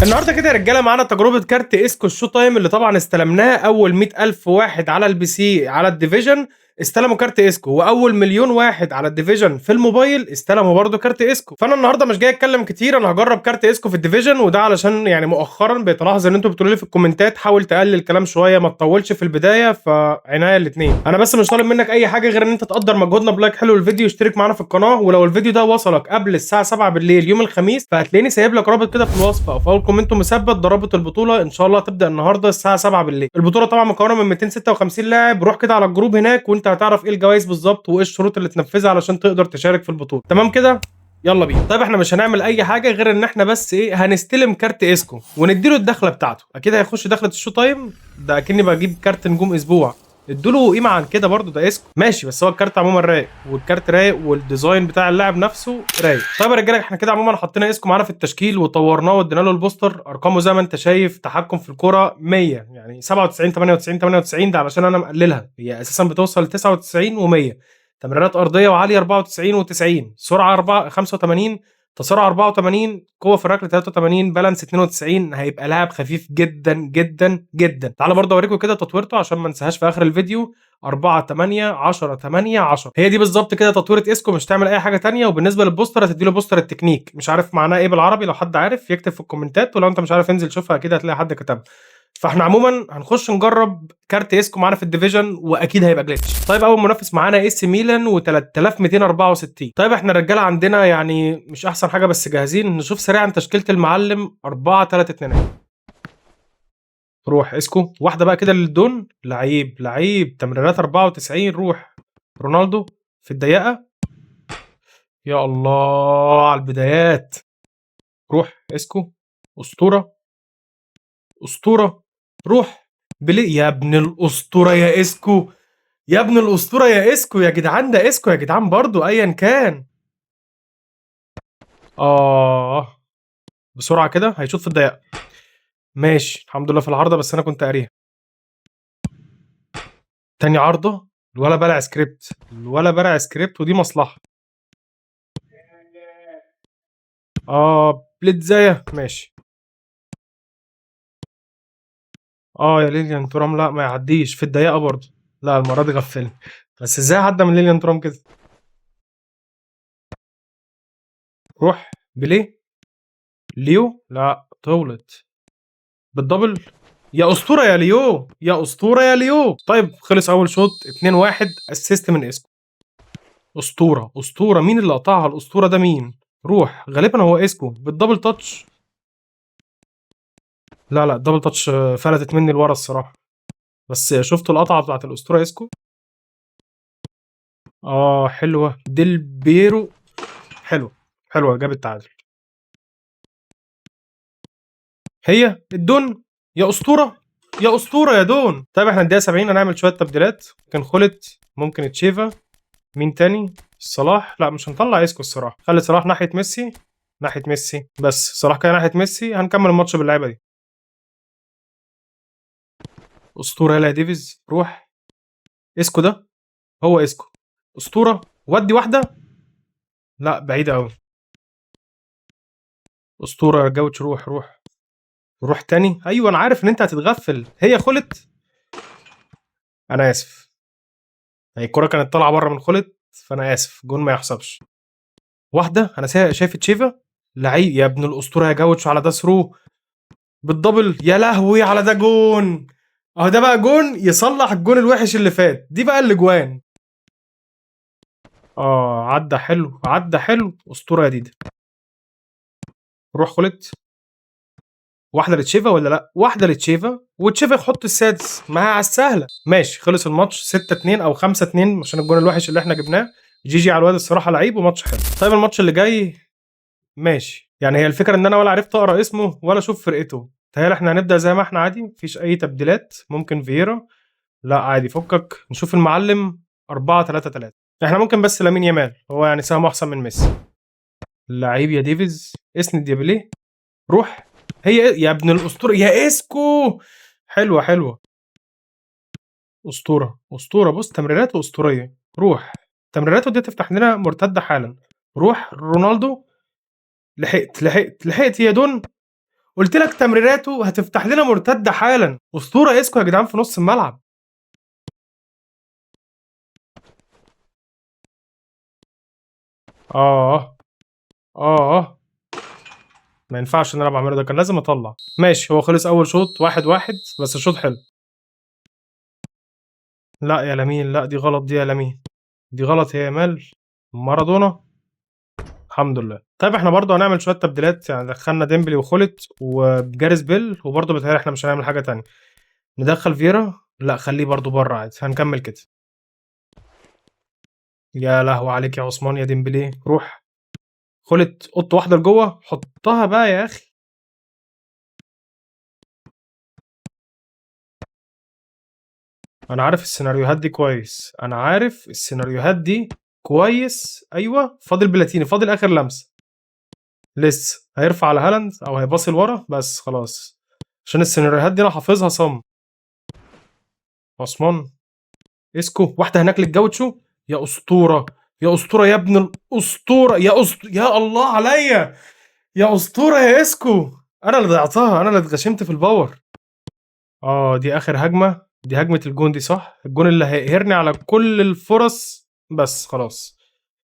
النهارده كده يا رجاله معانا تجربه كارت اسكو الشو تايم اللي طبعا استلمناه. اول 100,000 واحد على البي سي على الديفيجن استلموا كارت اسكو، واول مليون واحد على الديفيجن في الموبايل استلموا برضه كارت اسكو. فانا النهارده مش جاي اتكلم كتير، انا هجرب كارت اسكو في الديفيجن، وده علشان يعني مؤخرا بيتلاحظ ان انتوا بتقولوا لي في الكومنتات حاول تقلل الكلام شويه، ما تطولش في البدايه، فعناية الاثنين. انا بس مش طالب منك اي حاجه غير ان انت تقدر مجهودنا بلايك حلو الفيديو، اشترك معانا في القناه، ولو الفيديو ده وصلك قبل الساعه 7 بالليل يوم الخميس فهتلاقيني سايب لك رابط كده في الوصف او في اول كومنت مثبت، ده رابط البطوله ان شاء الله هتبدا النهارده الساعه 7 بالليل. البطوله طبعا مكونه من 256 لاعب، روح كده على الجروب هناك وانت هتعرف ايه الجوائز بالظبط وايه الشروط اللي تنفذها علشان تقدر تشارك في البطوله. تمام كده؟ يلا بينا. طيب احنا مش هنعمل اي حاجه غير ان احنا بس ايه، هنستلم كارت اسكو ونديله الدخله بتاعته. اكيد هيخش دخله الشو تايم، ده اكني بجيب كارت نجوم اسبوع، ادوله قيمه عن كده برضو، ده اسكو ماشي، بس هو الكارت عموما رايق، والكارت رايق، والديزاين بتاع اللاعب نفسه رايق. طيب يا رجاله احنا كده عموما حطينا اسكو معانا في التشكيل وطورناه وادينا له البوستر. ارقامه زي ما انت شايف، تحكم في الكوره 100، يعني 97 98 98، ده علشان انا مقللها، هي اساسا بتوصل 99 و100. تمريرات ارضيه وعاليه 94 و90، سرعه 4 85، تسارع 84، قوه في الركله 83، بالانس 92. هيبقى لاعب خفيف جدا جدا جدا. تعالى برضه اوريكم كده تطويرته عشان ما انساهاش في اخر الفيديو. 4 8 10 8 10، هي دي بالظبط كده تطويره اسكو، مش تعمل اي حاجه تانية. وبالنسبه للبوستر هتدي له بوستر التكنيك، مش عارف معناه ايه بالعربي، لو حد عارف يكتب في الكومنتات، ولو انت مش عارف انزل شوفها، اكيد هتلاقي حد كتبها. فاحنا عموما هنخش نجرب كارت اسكو معانا في الديفيجن، واكيد هيبقى جليتش. طيب اول منافس معانا اس ميلان و3264. طيب احنا الرجاله عندنا يعني مش احسن حاجه، بس جاهزين. نشوف سريعا تشكيله المعلم. 4 3 2. روح اسكو واحده بقى كده للدون، لعيب لعيب، تمريرات 94. روح رونالدو في الضيقه، يا الله على البدايات. روح اسكو، اسطوره اسطوره. روح بلي يا ابن الاسطوره يا اسكو، يا ابن الاسطوره يا اسكو، يا جدعان ده اسكو يا جدعان برضو ايا كان. بسرعه كده هيشوط في الضيقه، ماشي الحمد لله في العارضه، بس انا كنت قاريها. تاني عارضه، الولا بلع سكريبت، الولا بلع سكريبت، ودي مصلحه. بليتزايا ماشي. يا ليليان ترام، لا ما يعديش في الضيقه برضه، لا المره دي غفلني. بس ازاي عدى من ليليان ترام كده؟ روح بليه، ليو لا طولت بالدبل. يا اسطوره يا ليو، يا اسطوره يا ليو. طيب خلص اول شوط 2-1، اسيست من اسكو. اسطوره اسطوره، مين اللي قطعها الاسطوره ده مين؟ روح، غالبا هو اسكو بالدبل تاتش. لا لا الدبل تاتش فلتت مني لورا الصراحه، بس شفتوا القطعه بتاعت الاسطوره اسكو. حلوه ديل بيرو، حلوه حلوه، جاب التعادل. هي الدون، يا اسطوره يا اسطوره يا دون. طيب احنا الدقيقه 70 هنعمل شويه تبديلات، ممكن خلت، ممكن تشيفا، مين تاني؟ صلاح، لا مش هنطلع اسكو الصراحه، خلي صلاح ناحيه ميسي، ناحيه ميسي، بس صلاح كده ناحيه ميسي. هنكمل الماتش باللعيبه دي. اسطوره يلا يا ديفيز، روح اسكو ده، هو اسكو اسطوره، ودي واحده، لا بعيده قوي. اسطوره يا جوتش، روح روح روح تاني. ايوه انا عارف ان انت هتتغفل، هي خلت، انا اسف، هي الكره كانت طالعه بره من خلت، فانا اسف، جون ما يحسبش. واحده انا شايف تشيفا، لعيب يا ابن الاسطوره يا جوتش على ده ثرو بالدبل، يا لهوي على ده جون. اهو ده بقى جون يصلح الجون الوحش اللي فات، دي بقى الاجوان. عدى حلو، عدى حلو، اسطوره يا ديدا. روح خلت، واحده لتشيفا ولا لا؟ واحده لتشيفا، وتشيفا يحط السادس معاها على السهله. ماشي خلص الماتش 6-2 او 5-2 عشان الجون الوحش اللي احنا جبناه. جي جي على الواد الصراحه، لعيب وماتش حلو. طيب الماتش اللي جاي ماشي، يعني هي الفكره ان انا ولا عرفت اقرا اسمه ولا اشوف فرقته. تهيألي احنا هنبدا زي ما احنا عادي، مفيش اي تبديلات. ممكن فييرا، لا عادي فكك. نشوف المعلم. 4 3 3. احنا ممكن بس لامين يامال، هو يعني سهمه احسن من ميسي. لعيب يا ديفيز، اسند يا بيليه، روح. هي يا ابن الاسطوره يا اسكو، حلوه حلوه، اسطوره اسطوره. بص تمريراته اسطوريه، روح. تمريراته دي تفتح لنا مرتده حالا. روح رونالدو، لحقت لحقت لحقت يا دون. قلت لك تمريراته هتفتح لنا مرتده حالا. اسطوره اسكو يا جدعان في نص الملعب. اه اه ما ينفعش ان انا بعمله ده، كان لازم اطلع. ماشي هو خلص اول شوط 1-1 بس الشوط حلو. لا يا لامين، لا دي غلط دي يا لامين، دي غلط يا يامال. مارادونا. الحمد لله. طيب احنا برضو هنعمل شويه تبديلات، يعني دخلنا ديمبلي وخلت وجاريث بيل، وبرضو بيتهيألي احنا مش هنعمل حاجه تانية. ندخل فيرا، لا خليه برضو بره عادي، هنكمل كده. يا لهوي عليك يا عثمان يا ديمبلي، روح. خلت قط واحده لجوه، حطها بقى يا اخي. انا عارف السيناريوهات دي كويس، انا عارف السيناريوهات دي كويس. ايوه فاضل بلاتيني، فاضل اخر لمسه. لسه هيرفع على هالاند او هيباصي لورا بس خلاص، عشان السيناريوهات دي انا حافظها صم. عثمان. اسكو واحده هناك للجوتشو. يا اسطوره، يا اسطوره يا ابن الاسطوره، يا الله عليا. يا اسطوره يا اسكو. انا اللي ضيعتها، انا اللي اتغشمت في الباور. دي اخر هجمه، دي هجمه الجون دي صح، الجون اللي هيقهرني على كل الفرص. بس خلاص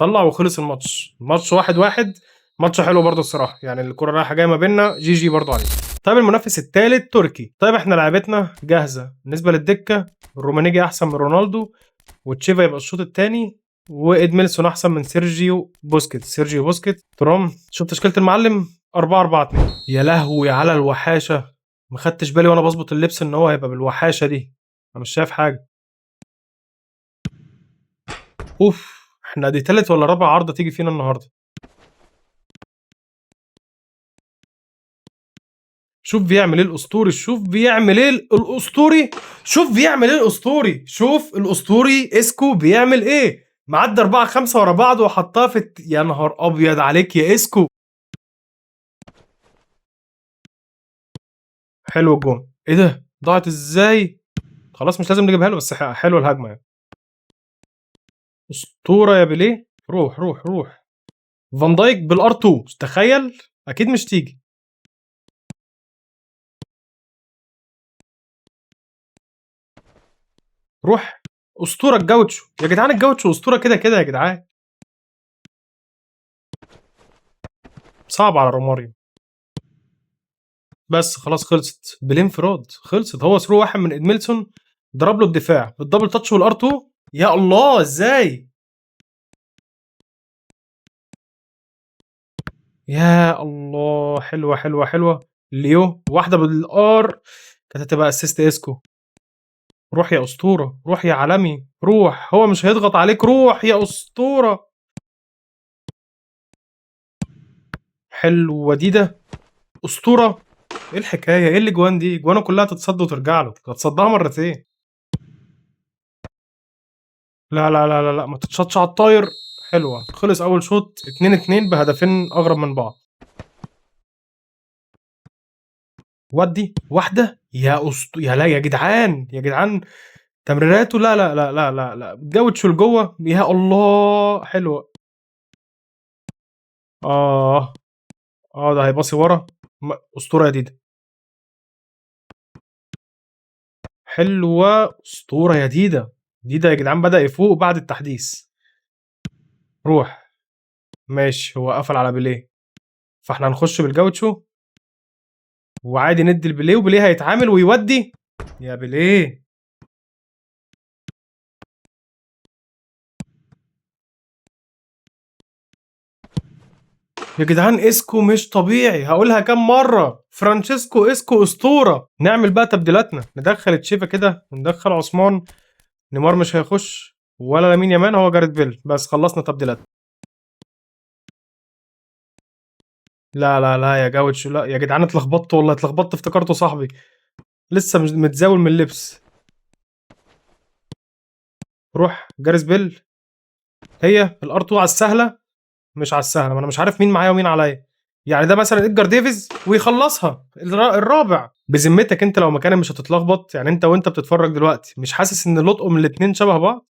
طلع وخلص الماتش. الماتش 1-1. ماتش حلو برضه الصراحه، يعني الكره رايحه جايه ما بيننا، جي جي برضه عليه. طيب المنافس الثالث تركي. طيب احنا لعبتنا جاهزه بالنسبه للدكه. الرومانيجي احسن من رونالدو، وتشيفا يبقى الشوط الثاني، وادميلسون احسن من سيرجيو بوسكيت ترام. شوف تشكيله المعلم 4-4-2. يا لهوي على الوحاشه، ما خدتش بالي وانا بظبط اللبس ان هو هيبقى بالوحاشه دي. انا مش شايف حاجه. اوف، احنا دي تالت ولا رابع عرضه تيجي فينا النهارده. شوف بيعمل ايه الاسطوري، شوف بيعمل ايه الاسطوري، شوف بيعمل ايه الاسطوري، شوف الاسطوري اسكو بيعمل ايه. معدي 4-5 ورا بعض وحطها يا نهار ابيض عليك يا اسكو. حلو الجون، ايه ده ضاعت ازاي. خلاص مش لازم نجيبها له، بس حلوه الهجمه يعني. اسطوره يا بيليه، روح روح روح. فان دايك بالار 2، تخيل. اكيد مش تيجي. روح. اسطوره الجوتشو يا جدعان، الجوتشو اسطوره كده كده يا جدعان. صعب على روماريو. بس خلاص خلصت بالانفراد، خلصت. هو ثرو واحد من ادميلسون، ضرب له الدفاع بالدبل تاتش والار 2. يا الله ازاي. يا الله، حلوه حلوه حلوه. ليو واحده بالار، كانت هتبقى اسيست اسكو. روح يا اسطوره، روح يا عالمي، روح. هو مش هيضغط عليك، روح يا اسطوره. حلوه دي ده. اسطوره. ايه الحكايه، ايه الاجوان دي، جوانه كلها تتصد وترجع له، هتصدها مرتين. لا لا لا لا لا، ما تتشطش على الطاير. حلوه. خلص اول شوط 2-2 بهدفين اغرب من بعض. ودي واحده يا لا يا جدعان يا جدعان. تمريراته لا لا لا لا لا لا، جوتشو لجوه يا الله حلوه. اه ده هيباصي ورا. اسطوره جديده. حلوه اسطوره يا ديدا. ديدا يا جدعان بدأ يفوق بعد التحديث. روح. ماشي هو قفل على بيليه، فاحنا هنخش بالجوتشو وعادي ندي البيليه، وبيليه هيتعامل ويودي. يا بيليه. يا جدعان اسكو مش طبيعي، هقولها كام مره، فرانشيسكو اسكو اسطوره. نعمل بقى تبديلاتنا، ندخل تشيفا كده وندخل عثمان. نيمار مش هيخش ولا لامين يامال، هو جاريت بيل بس. خلصنا تبديلات. لا لا لا يا جوتش، لا يا جدعان اتلخبطت والله، اتلخبطت افتكرته صاحبي. لسه مش متزاول من اللبس. روح جاريث بيل. هي الار 2 على السهله، مش على السهله، ما انا مش عارف مين معايا ومين عليا. يعني ده مثلا ادجار ديفيز ويخلصها الرابع. بذمتك انت لو مكاني مش هتتلخبط؟ يعني انت وانت بتتفرج دلوقتي مش حاسس ان لطقه من الاتنين شبه بعض؟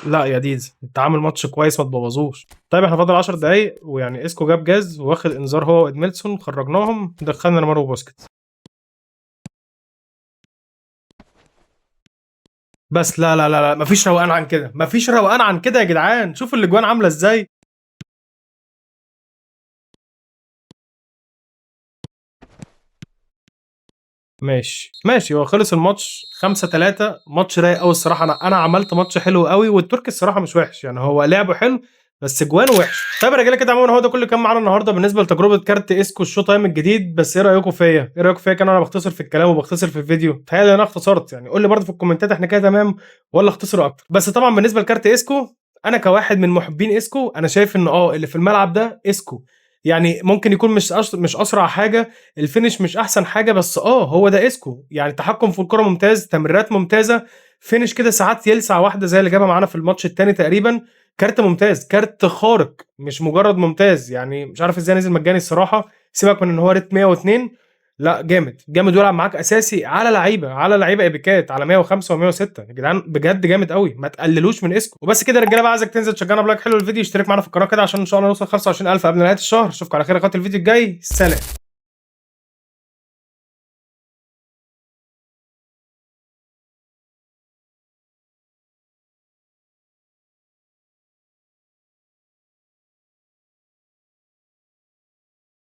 لا يا ديزي، انت عامل ماتش كويس ما تبوظوش. طيب احنا فاضل 10 دقايق، ويعني اسكو جاب جاز واخد انذار هو وادميلسون، خرجناهم دخلنا نيمار وبوسكيتس. بس لا لا لا لا، مفيش روقان عن كده، مفيش روقان عن كده يا جدعان. شوفوا الاجوان عامله ازاي. ماشي ماشي، هو خلص الماتش 5-3. ماتش رايق قوي الصراحه. انا عملت ماتش حلو قوي، والتركي الصراحه مش وحش يعني، هو لعبه حلو بس جوانه وحش. طيب يا رجاله كده عموما هو ده كل اللي كان معانا النهارده بالنسبه لتجربه كارت اسكو الشو تايم الجديد. بس ايه رايكم فيا؟ ايه رايكم فيا؟ كان انا بختصر في الكلام وبختصر في الفيديو؟ تهيألي انا اختصرت يعني. قول لي برضه في الكومنتات احنا كده تمام ولا اختصروا اكتر. بس طبعا بالنسبه لكارت اسكو، انا كواحد من محبين اسكو انا شايف ان اللي في الملعب ده اسكو. يعني ممكن يكون مش اسرع حاجه، الفينش مش احسن حاجه، بس هو ده اسكو. يعني تحكم في الكره ممتاز، تمريرات ممتازه، فينش كده ساعات يلسع واحده زي اللي جابها معانا في الماتش التاني تقريبا. كارت ممتاز، كارت خارق، مش مجرد ممتاز. يعني مش عارف ازاي نزل مجاني الصراحه. سيبك من ان هو ريت 102، لا جامد جامد، ويلعب معاك اساسي على لعيبه، على لعيبه ايبيكات على 105 و106. يا جدعان بجد جامد قوي، ما تقللوش من اسكو. وبس كده يا رجاله بقى، عايزك تنزل تشجعنا بلايك حلو الفيديو، اشترك معانا في القناه كده عشان ان شاء الله نوصل 25000 قبل نهايه الشهر. اشوفكم على خير يا اخواتي الفيديو الجاي، سلام.